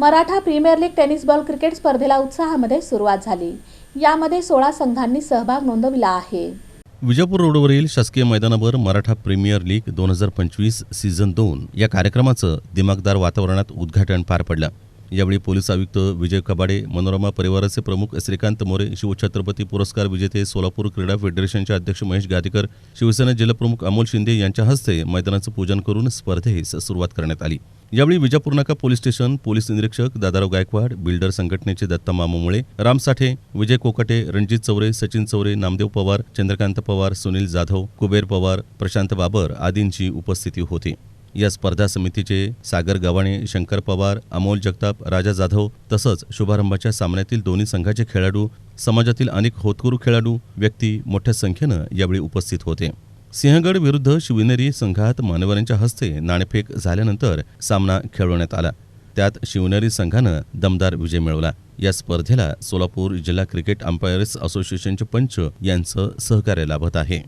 Maratha premier league tennis ball cricket स्पर्धेला उत्साहामध्ये सुरुवात झाली। यामध्ये 16 संघांनी सहभाग नोंदविला आहे। विजापूर रोडवरील शासकीय मैदानावर मराठा प्रीमियर लीग 2025 सीझन 2 या कार्यक्रमाचं दिमागदार वातावरणात उद्घाटन पार पडलं। यावेळी पोलीस आयुक्त विजय कबाडे, मनोरमा परिवाराचे प्रमुख श्रीकांत मोरे, शिवछत्रपती पुरस्कार विजेते सोलापूर क्रीडा फेडरेशनचे अध्यक्ष महेश गादीकर, शिवसेना जिल्हाप्रमुख अमोल शिंदे यांच्या हस्ते मैदानाचं पूजन करून स्पर्धेस सुरुवात करण्यात आली। यावेळी विजापूर नाका पोलीस स्टेशन पोलीस निरीक्षक दादाराव गायकवाड, बिल्डर संघटनेचे दत्ता मामुमुळे, राम साठे, विजय कोकाटे, रणजित चौरे, सचिन चौरे, नामदेव पवार, चंद्रकांत पवार, सुनील जाधव, कुबेर पवार, प्रशांत बाबर आदींची उपस्थिती होती। या स्पर्धा समितीचे सागर गव्हाणे, शंकर पवार, अमोल जगताप, राजा जाधव तसंच शुभारंभाच्या सामन्यातील दोन्ही संघाचे खेळाडू, समाजातील अनेक होतकरू खेळाडू व्यक्ती मोठ्या संख्येनं यावेळी उपस्थित होते। सिंहगड विरुद्ध शिवनेरी संघात मान्यवरांच्या हस्ते नाणेफेक झाल्यानंतर सामना खेळवण्यात आला। त्यात शिवनेरी संघानं दमदार विजय मिळवला। या स्पर्धेला सोलापूर जिल्हा क्रिकेट अंपायर्स असोसिएशनचे पंच यांचं सहकार्य लाभत आहे।